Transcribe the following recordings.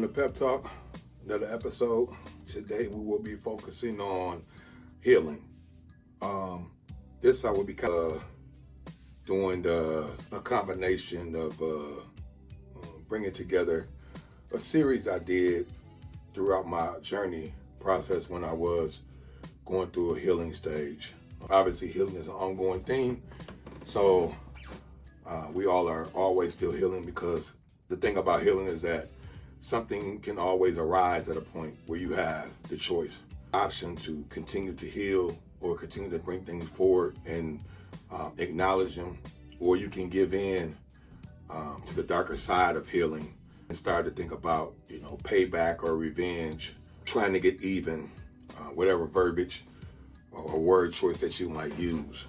to Pep Talk, another episode. Today we will be focusing on healing. This I will be doing a combination of bringing together a series I did throughout my journey process when I was going through a healing stage. Obviously, healing is an ongoing thing, so we all are always still healing, because the thing about healing is that something can always arise at a point where you have the choice, option to continue to heal or continue to bring things forward and acknowledge them, or you can give in to the darker side of healing and start to think about, payback or revenge, trying to get even, whatever verbiage or word choice that you might use,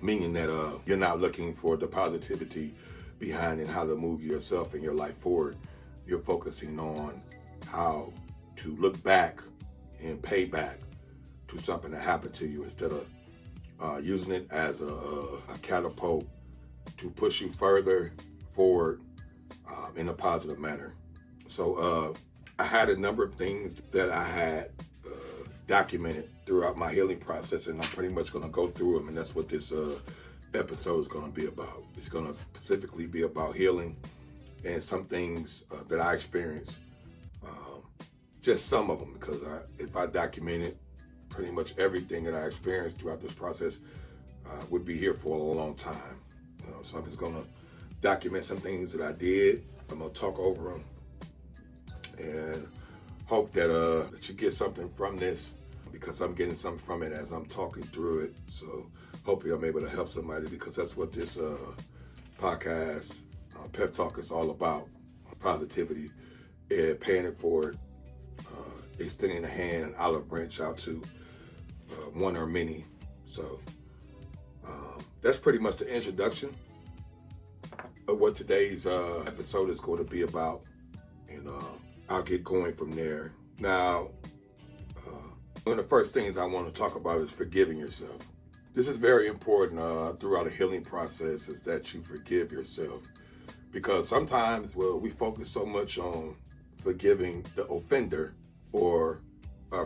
meaning that you're not looking for the positivity behind and how to move yourself and your life forward. You're focusing on how to look back and pay back to something that happened to you, instead of using it as a catapult to push you further forward in a positive manner. So I had a number of things that I had documented throughout my healing process, and I'm pretty much going to go through them, and that's what this episode is going to be about. It's going to specifically be about healing and some things that I experienced, just some of them, because if I documented pretty much everything that I experienced throughout this process, would be here for a long time. So I'm just going to document some things that I did. I'm going to talk over them and hope that that you get something from this, because I'm getting something from it as I'm talking through it. So hopefully I'm able to help somebody, because that's what this podcast, Pep Talk, is all about. Positivity and paying it forward, extending a hand, an olive branch out to one or many. So that's pretty much the introduction of what today's episode is going to be about, and I'll get going from there. Now, one of the first things I want to talk about is forgiving yourself. This is very important throughout a healing process, is that you forgive yourself. Because sometimes, we focus so much on forgiving the offender, or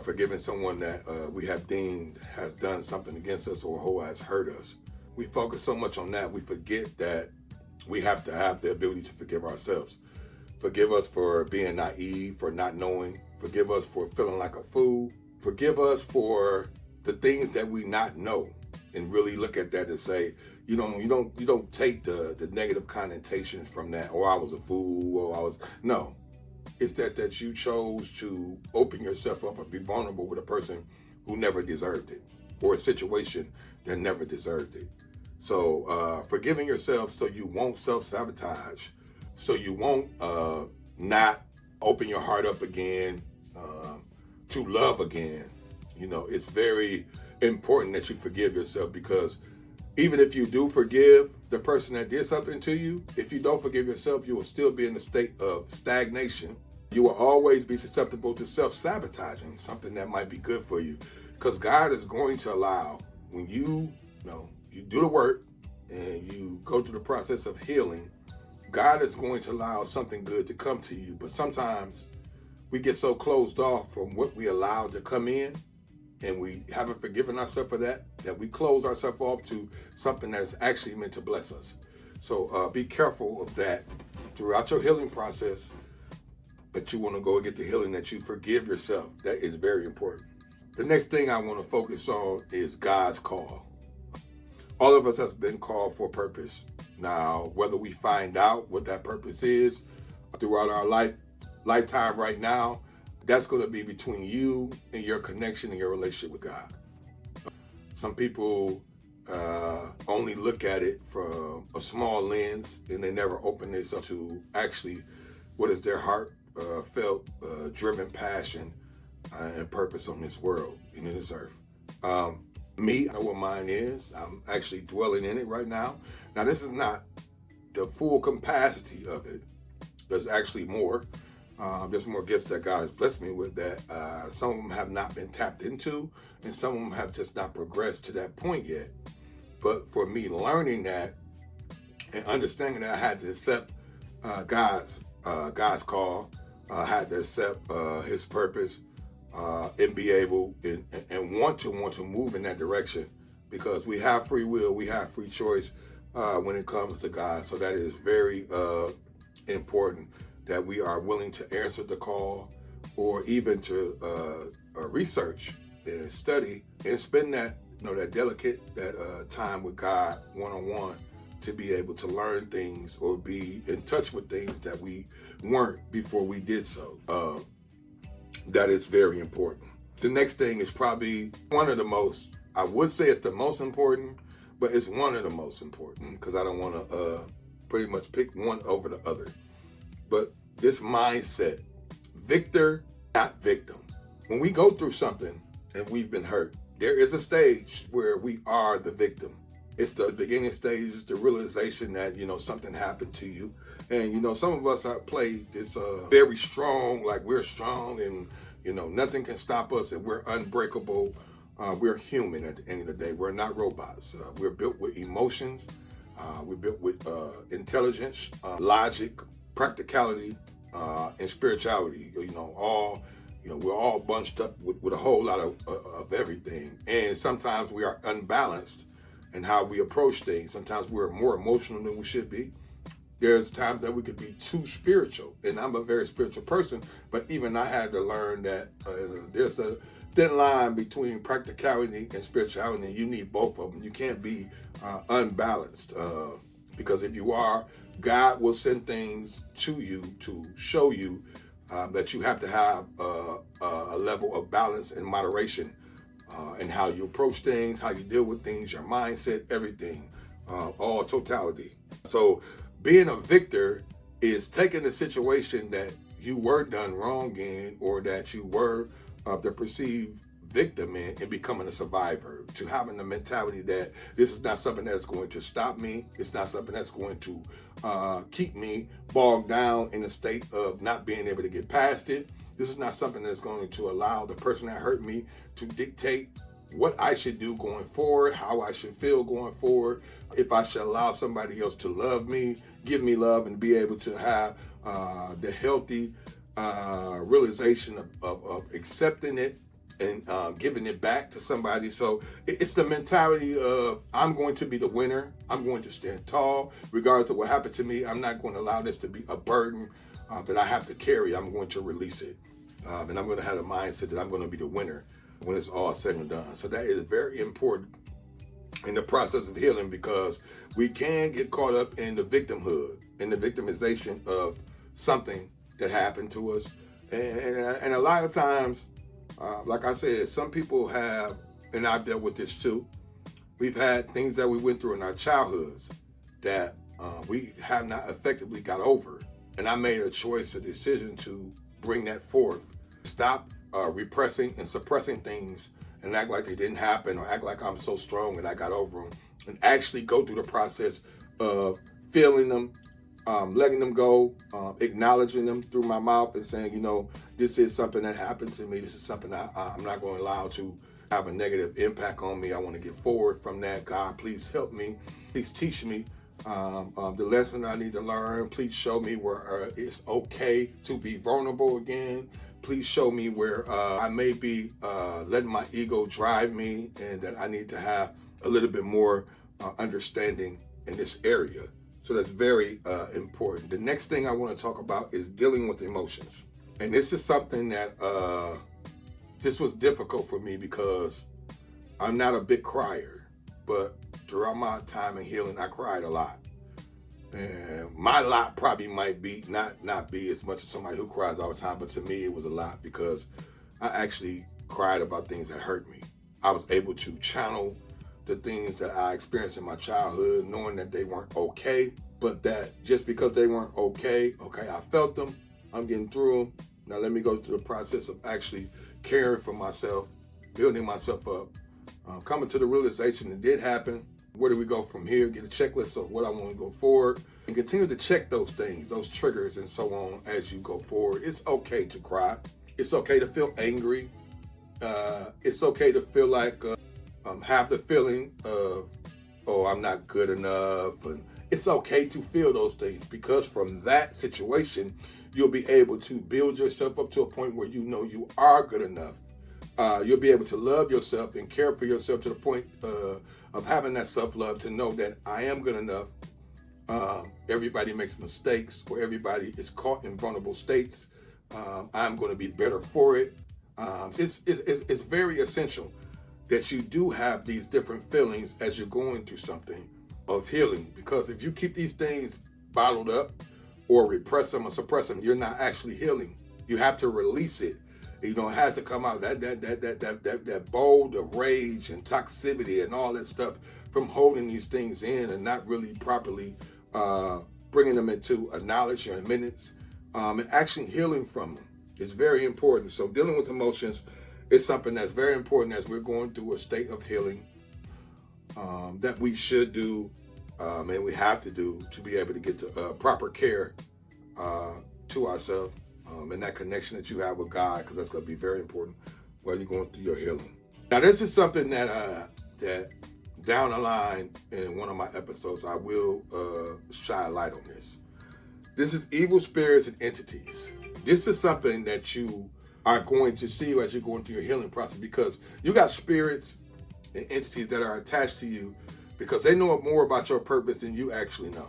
forgiving someone that we have deemed has done something against us or who has hurt us. We focus so much on that, we forget that we have to have the ability to forgive ourselves. Forgive us for being naive, for not knowing. Forgive us for feeling like a fool. Forgive us for the things that we not know, and really look at that and say, you don't take the negative connotations from that, or I was a fool, or no. It's that you chose to open yourself up and be vulnerable with a person who never deserved it, or a situation that never deserved it. So forgiving yourself so you won't self-sabotage, so you won't not open your heart up again to love again. It's very important that you forgive yourself, because even if you do forgive the person that did something to you, if you don't forgive yourself, you will still be in a state of stagnation. You will always be susceptible to self-sabotaging something that might be good for you, because God is going to allow, when you do the work and you go through the process of healing, God is going to allow something good to come to you. But sometimes we get so closed off from what we allowed to come in, and we haven't forgiven ourselves for that we close ourselves off to something that's actually meant to bless us. So be careful of that throughout your healing process, that you want to go and get the healing, that you forgive yourself. That is very important. The next thing I want to focus on is God's call. All of us has been called for a purpose. Now, whether we find out what that purpose is throughout our lifetime right now, that's going to be between you and your connection and your relationship with God. Some people only look at it from a small lens, and they never open this up to actually what is their heart felt driven passion and purpose on this world and in this earth. Me, I know what mine is. I'm actually dwelling in it right now. Now, this is not the full capacity of it. There's actually more. There's more gifts that God has blessed me with that some of them have not been tapped into, and some of them have just not progressed to that point yet. But for me, learning that and understanding that I had to accept God's call, had to accept his purpose and be able and want to move in that direction, because we have free will, we have free choice when it comes to God. So that is very important, that we are willing to answer the call, or even to research and study and spend that that delicate time with God one-on-one, to be able to learn things or be in touch with things that we weren't before we did so. That is very important. The next thing is probably one of the most, I would say it's the most important, but it's one of the most important, because I don't want to pretty much pick one over the other. But this mindset, victor, not victim. When we go through something and we've been hurt, there is a stage where we are the victim. It's the beginning stage, it's the realization that, something happened to you. And, some of us have played this very strong, like we're strong and, nothing can stop us and we're unbreakable. We're human at the end of the day. We're not robots. We're built with emotions. We're built with intelligence, logic, practicality, and spirituality. We're all bunched up with a whole lot of everything. And sometimes we are unbalanced in how we approach things. Sometimes we're more emotional than we should be. There's times that we could be too spiritual. And I'm a very spiritual person, but even I had to learn that there's a thin line between practicality and spirituality. You need both of them. You can't be unbalanced, because if you are, God will send things to you to show you that you have to have a level of balance and moderation in how you approach things, how you deal with things, your mindset, everything, all totality. So being a victor is taking a situation that you were done wrong in, or that you were the perceived victim in, and becoming a survivor, to having the mentality that this is not something that's going to stop me. It's not something that's going to keep me bogged down in a state of not being able to get past it. This is not something that's going to allow the person that hurt me to dictate what I should do going forward, how I should feel going forward, if I should allow somebody else to love me, give me love, and be able to have the healthy realization of accepting it and giving it back to somebody. So it's the mentality of, I'm going to be the winner. I'm going to stand tall. Regardless of what happened to me, I'm not going to allow this to be a burden that I have to carry. I'm going to release it. And I'm going to have a mindset that I'm going to be the winner when it's all said and done. So that is very important in the process of healing, because we can get caught up in the victimhood, in the victimization of something that happened to us. And a lot of times, like I said, some people have, and I've dealt with this too, we've had things that we went through in our childhoods that we have not effectively got over. And I made a choice, a decision to bring that forth. Stop repressing and suppressing things and act like they didn't happen, or act like I'm so strong and I got over them, and actually go through the process of feeling them, letting them go, acknowledging them through my mouth, and saying, this is something that happened to me. This is something I'm not going to allow to have a negative impact on me. I want to get forward from that. God, please help me. Please teach me the lesson I need to learn. Please show me where it's okay to be vulnerable again. Please show me where I may be letting my ego drive me, and that I need to have a little bit more understanding in this area. So that's very important. The next thing I want to talk about is dealing with emotions. And this is something that this was difficult for me, because I'm not a big crier, but throughout my time in healing, I cried a lot. And my lot probably might be not be as much as somebody who cries all the time, but to me it was a lot, because I actually cried about things that hurt me. I was able to channel the things that I experienced in my childhood, knowing that they weren't okay, but that just because they weren't okay, I felt them, I'm getting through them. Now let me go through the process of actually caring for myself, building myself up, coming to the realization it did happen. Where do we go from here? Get a checklist of what I want to go forward, and continue to check those things, those triggers and so on as you go forward. It's okay to cry. It's okay to feel angry. It's okay to feel like have the feeling of, oh, I'm not good enough, and it's okay to feel those things, because from that situation, you'll be able to build yourself up to a point where you know you are good enough. You'll be able to love yourself and care for yourself to the point of having that self-love to know that I am good enough. Everybody makes mistakes, or everybody is caught in vulnerable states. I'm going to be better for it. It's very essential that you do have these different feelings as you're going through something of healing, because if you keep these things bottled up or repress them or suppress them, you're not actually healing. You have to release it. You don't have to come out that bold of rage and toxicity and all that stuff from holding these things in and not really properly bringing them into a knowledge or minutes, and actually healing from them is very important. So dealing with emotions is something that's very important as we're going through a state of healing, that we should do, and we have to do to be able to get to proper care to ourselves, and that connection that you have with God, because that's going to be very important while you're going through your healing. Now, this is something that down the line in one of my episodes, I will shine light on this. This is evil spirits and entities. This is something that you are going to see as you're going through your healing process, because you got spirits and entities that are attached to you because they know more about your purpose than you actually know,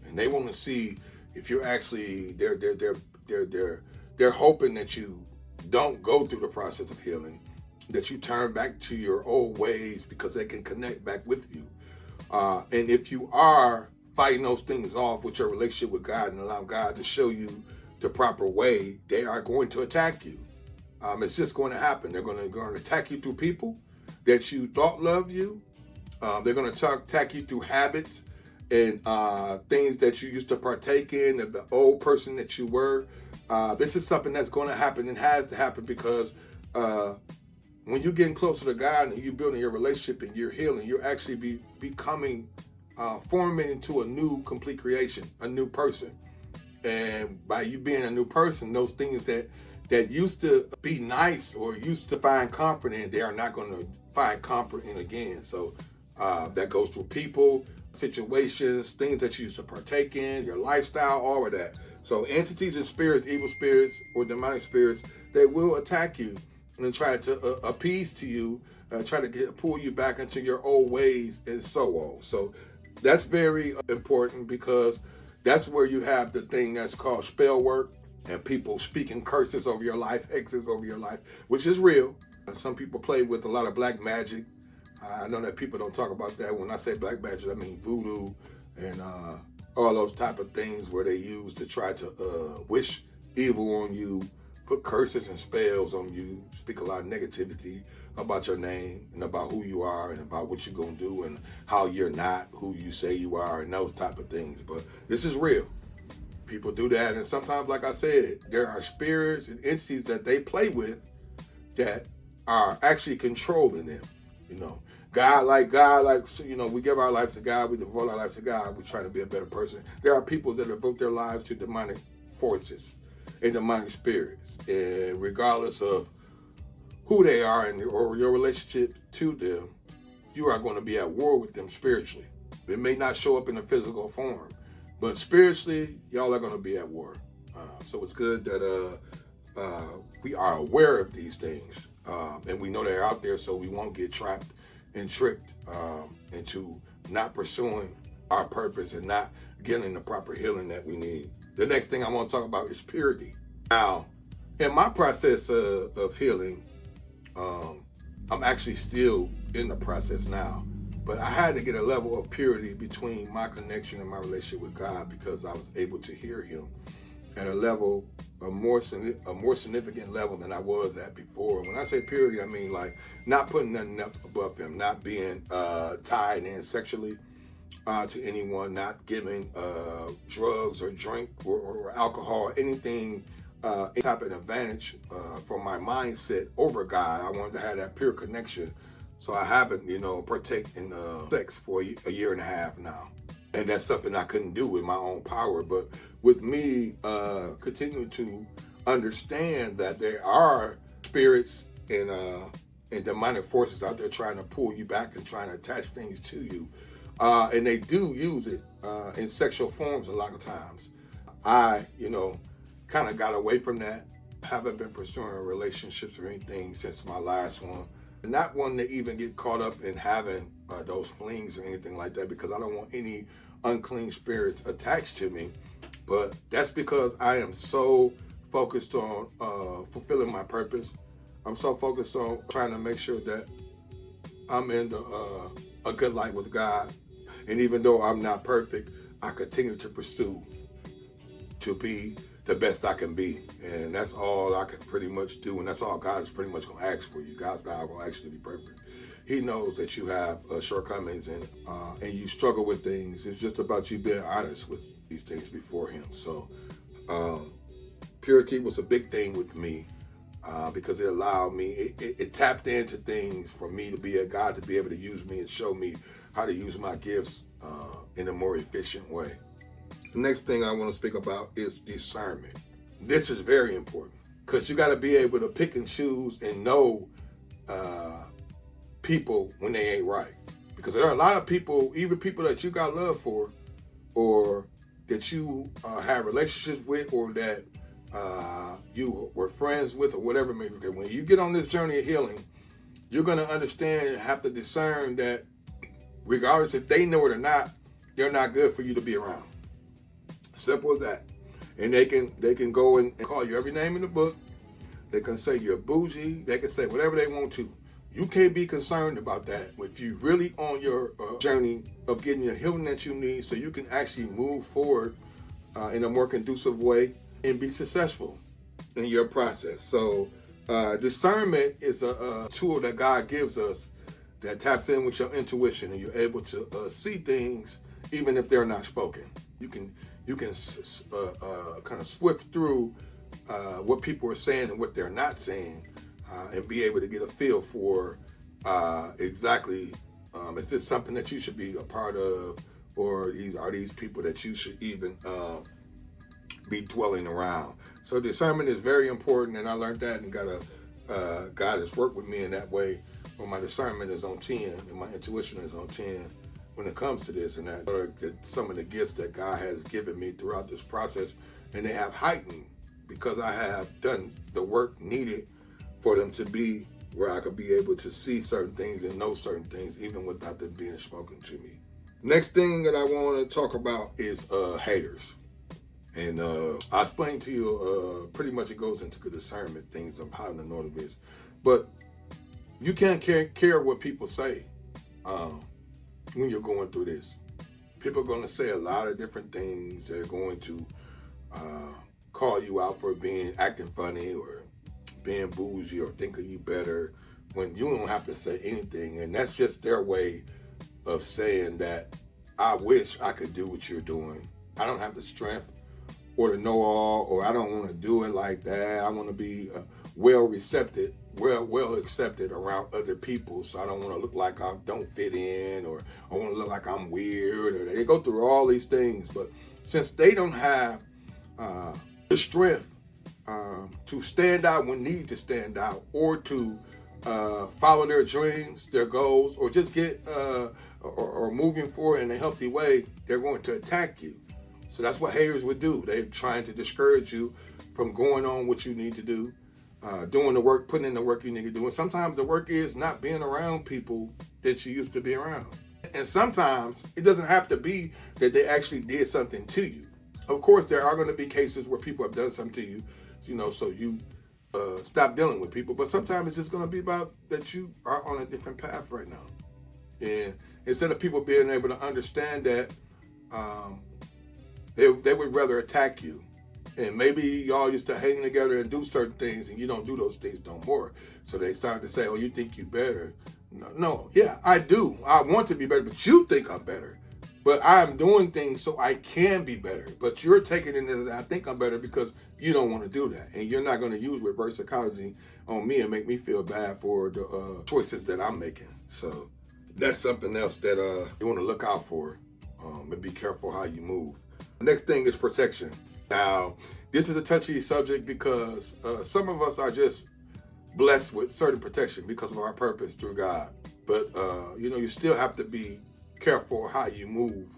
and they want to see if you're actually they're hoping that you don't go through the process of healing, that you turn back to your old ways because they can connect back with you. And if you are fighting those things off with your relationship with God and allow God to show you the proper way, they are going to attack you. It's just going to happen. They're going to attack you through people that you thought loved you. They're going to attack you through habits and things that you used to partake in, of the old person that you were. This is something that's going to happen and has to happen, because when you're getting closer to God and you're building your relationship and you're healing, you're actually becoming, forming into a new complete creation, a new person. And by you being a new person, those things that used to be nice or used to find comfort in, they are not going to find comfort in again. So that goes through people, situations, things that you used to partake in, your lifestyle, all of that. So entities and spirits, evil spirits or demonic spirits, they will attack you and try to appease to you, try to pull you back into your old ways and so on. So that's very important, because that's where you have the thing that's called spell work and people speaking curses over your life, hexes over your life, which is real. Some people play with a lot of black magic. I know that people don't talk about that. When I say black magic, I mean voodoo and all those type of things where they use to try to wish evil on you, put curses and spells on you, speak a lot of negativity about your name and about who you are and about what you're going to do and how you're not who you say you are and those type of things. But this is real. People do that. And sometimes, like I said, there are spirits and entities that they play with that are actually controlling them. You know, God, we give our lives to God, we devote our lives to God, we try to be a better person. There are people that devote their lives to demonic forces and demonic spirits. And regardless of who they are or your relationship to them, you are going to be at war with them spiritually. It may not show up in a physical form, but spiritually, y'all are going to be at war. So it's good that we are aware of these things, and we know they're out there, so we won't get trapped and tricked into not pursuing our purpose and not getting the proper healing that we need. The next thing I want to talk about is purity. Now, in my process of healing, I'm actually still in the process now, but I had to get a level of purity between my connection and my relationship with God, because I was able to hear Him at a more significant level than I was at before. When I say purity, I mean like not putting nothing up above Him, not being tied in sexually to anyone, not giving drugs or drink or alcohol or anything, any type of advantage for my mindset over God. I wanted to have that pure connection. So I haven't, partake in sex for a year and a half now. And that's something I couldn't do with my own power. But with me continuing to understand that there are spirits and demonic forces out there trying to pull you back and trying to attach things to you, And they do use it in sexual forms a lot of times. I, kind of got away from that. Haven't been pursuing relationships or anything since my last one. Not one to even get caught up in having those flings or anything like that, because I don't want any unclean spirits attached to me. But that's because I am so focused on fulfilling my purpose. I'm so focused on trying to make sure that I'm in a good light with God. And even though I'm not perfect, I continue to pursue to be the best I can be. And that's all I can pretty much do. And that's all God is pretty much going to ask for you. God's not going to ask you to be perfect. He knows that you have shortcomings and you struggle with things. It's just about you being honest with these things before him. So purity was a big thing with me because it allowed me, it tapped into things for me to be a God, to be able to use me and show me how to use my gifts in a more efficient way. The next thing I want to speak about is discernment. This is very important because you got to be able to pick and choose and know people when they ain't right. Because there are a lot of people, even people that you got love for, or that you have relationships with, or that you were friends with, or whatever. Maybe when you get on this journey of healing, you're going to understand and have to discern that regardless if they know it or not, they're not good for you to be around. Simple as that. And they can go and call you every name in the book. They can say you're bougie. They can say whatever they want to. You can't be concerned about that if you're really on your journey of getting the healing that you need, so you can actually move forward in a more conducive way and be successful in your process. So discernment is a tool that God gives us that taps in with your intuition, and you're able to see things even if they're not spoken. You can kind of swift through what people are saying and what they're not saying, and be able to get a feel for exactly is this something that you should be a part of, or are these people that you should even be dwelling around. So discernment is very important, and I learned that, and God has worked with me in that way, where my discernment is on 10 and my intuition is on 10 when it comes to this. And that are some of the gifts that God has given me throughout this process, and they have heightened because I have done the work needed for them to be where I could be able to see certain things and know certain things even without them being spoken to me. Next thing that I want to talk about is haters. And I explained to you, pretty much it goes into the discernment things of how to know the is. But you can't care what people say when you're going through this. People are going to say a lot of different things. They're going to call you out for acting funny, or being bougie, or thinking you better, when you don't have to say anything. And that's just their way of saying that I wish I could do what you're doing. I don't have the strength or the know-all, or I don't want to do it like that. I want to be well accepted around other people, so I don't want to look like I don't fit in, or I want to look like I'm weird, or they go through all these things. But since they don't have the strength to stand out when need to stand out, or to follow their dreams, their goals, or just get or moving forward in a healthy way, they're going to attack you. So that's what haters would do. They're trying to discourage you from going on what you need to do, doing the work, putting in the work you need to do. And sometimes the work is not being around people that you used to be around. And sometimes it doesn't have to be that they actually did something to you. Of course, there are going to be cases where people have done something to you, so you stop dealing with people. But sometimes it's just going to be about that you are on a different path right now. And instead of people being able to understand that, they would rather attack you. And maybe y'all used to hang together and do certain things, and you don't do those things no more. So they started to say, oh, you think you better. No, yeah, I do. I want to be better, but you think I'm better. But I'm doing things so I can be better. But you're taking it as I think I'm better because you don't want to do that. And you're not going to use reverse psychology on me and make me feel bad for the choices that I'm making. So that's something else that you want to look out for, and be careful how you move. Next thing is protection. Now, this is a touchy subject because some of us are just blessed with certain protection because of our purpose through God. But, you still have to be careful how you move.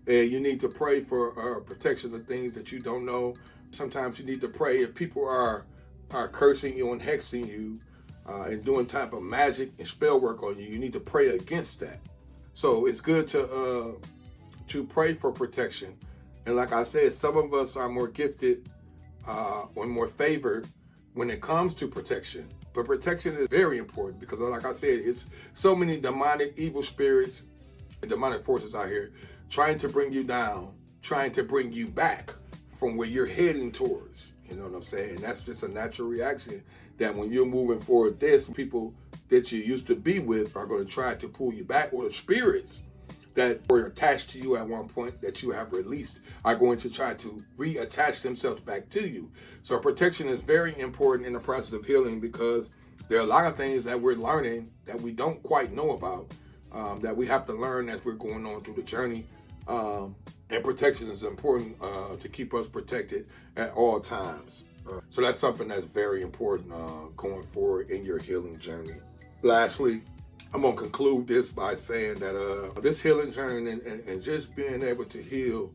And you need to pray for protection of things that you don't know. Sometimes you need to pray if people are cursing you and hexing you and doing type of magic and spell work on you. You need to pray against that. So it's good to pray for protection. And like I said, some of us are more gifted or more favored when it comes to protection. But protection is very important because, like I said, it's so many demonic evil spirits and demonic forces out here trying to bring you down, trying to bring you back from where you're heading towards. You know what I'm saying? And that's just a natural reaction that when you're moving forward, people that you used to be with are going to try to pull you back, or the spirits that were attached to you at one point that you have released are going to try to reattach themselves back to you. So protection is very important in the process of healing because there are a lot of things that we're learning that we don't quite know about, that we have to learn as we're going on through the journey. And protection is important to keep us protected at all times. So that's something that's very important going forward in your healing journey. Lastly, I'm going to conclude this by saying that this healing journey and just being able to heal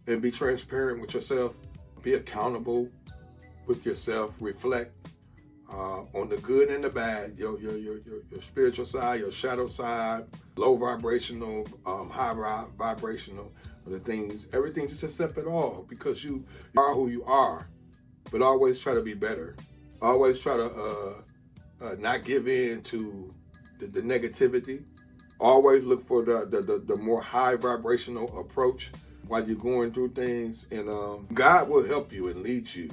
and be transparent with yourself, be accountable with yourself, reflect on the good and the bad, your spiritual side, your shadow side, low vibrational, high vibrational, the things, everything, just accept it all because you are who you are, but always try to be better. Always try to not give in to the negativity. Always look for the more high vibrational approach while you're going through things, and God will help you and lead you.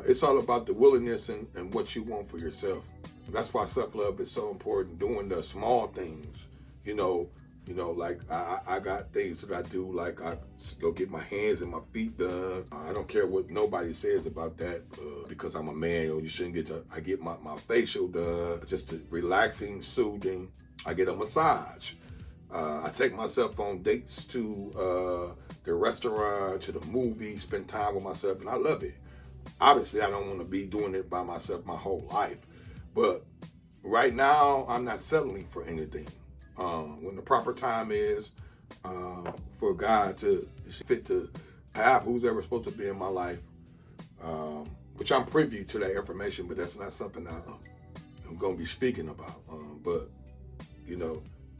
It's all about the willingness and what you want for yourself. That's why self-love is so important. Doing the small things, like I got things that I do, like I go get my hands and my feet done. I don't care what nobody says about that because I'm a man. You shouldn't I get my facial done, just relaxing, soothing. I get a massage. I take myself on dates to the restaurant, to the movie, spend time with myself, and I love it. Obviously, I don't want to be doing it by myself my whole life, but right now, I'm not settling for anything. When the proper time is for God to fit to have who's ever supposed to be in my life, which I'm privy to that information, but that's not something I'm going to be speaking about. But,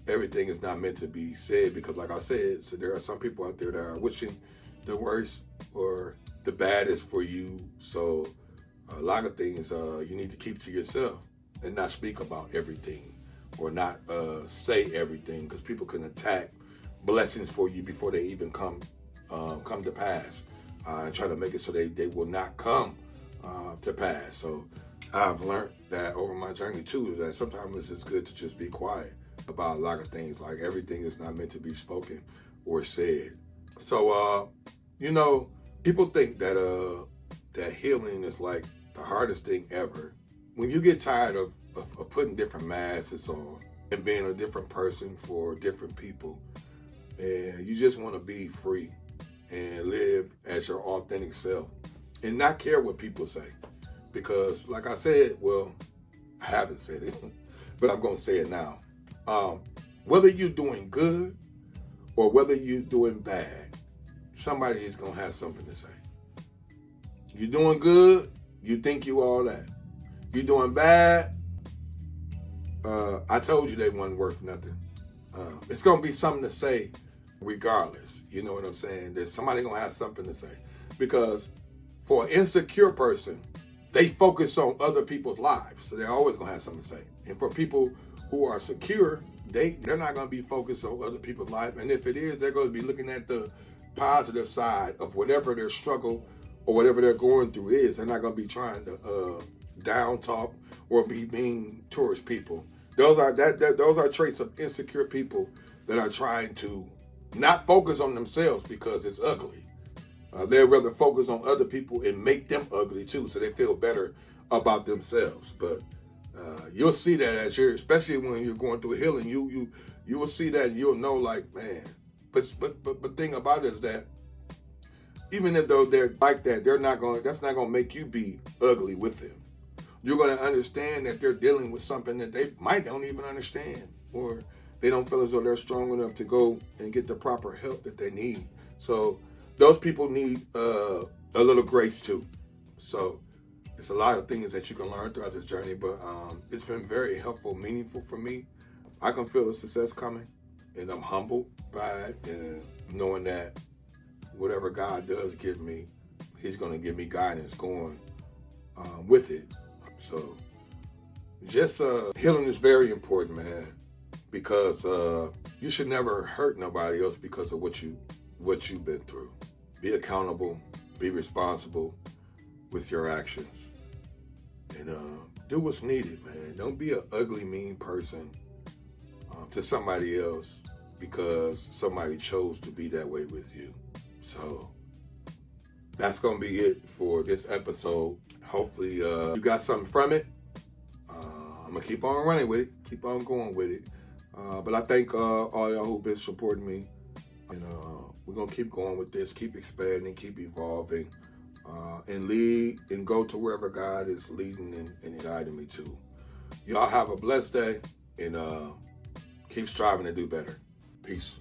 everything is not meant to be said because, like I said, so there are some people out there that are wishing the worst or the baddest for you. So a lot of things you need to keep to yourself and not speak about everything or not say everything, because people can attack blessings for you before they even come to pass and try to make it so they will not come to pass. So I've learned that over my journey too, that sometimes it's just good to just be quiet about a lot of things. Like everything is not meant to be spoken or said. So people think that that healing is like the hardest thing ever. When you get tired of putting different masks on and being a different person for different people, and you just want to be free and live as your authentic self and not care what people say. Because like I said, well, I haven't said it, but I'm going to say it now. Whether you're doing good or whether you're doing bad, somebody is going to have something to say. You're doing good, you think you all that. You're doing bad, I told you they wasn't worth nothing. It's going to be something to say regardless. You know what I'm saying? There's somebody going to have something to say. Because for an insecure person, they focus on other people's lives. So they're always going to have something to say. And for people who are secure, they're not going to be focused on other people's life. And if it is, they're going to be looking at the positive side of whatever their struggle or whatever they're going through is. They're not going to be trying to down talk or be mean towards people. Those are traits of insecure people that are trying to not focus on themselves because it's ugly. They'd rather focus on other people and make them ugly too, so they feel better about themselves. But you'll see that especially when you're going through healing, you will see that and you'll know, like, man. But thing about it is that even if though they're like that, that's not gonna make you be ugly with them. You're gonna understand that they're dealing with something that they might don't even understand, or they don't feel as though they're strong enough to go and get the proper help that they need. So those people need a little grace too. So it's a lot of things that you can learn throughout this journey, but it's been very helpful, meaningful for me. I can feel the success coming, and I'm humbled by it, and knowing that whatever God does give me, He's going to give me guidance going with it. So just healing is very important, man, because you should never hurt nobody else because of what you've been through. Be accountable, be responsible with your actions, and do what's needed, man. Don't be an ugly, mean person to somebody else because somebody chose to be that way with you. So that's going to be it for this episode. Hopefully you got something from it. I'm going to keep on running with it, keep on going with it. But I thank all y'all who've been supporting me. And we're going to keep going with this, keep expanding, keep evolving, and lead and go to wherever God is leading and guiding me to. Y'all have a blessed day, and keep striving to do better. Peace.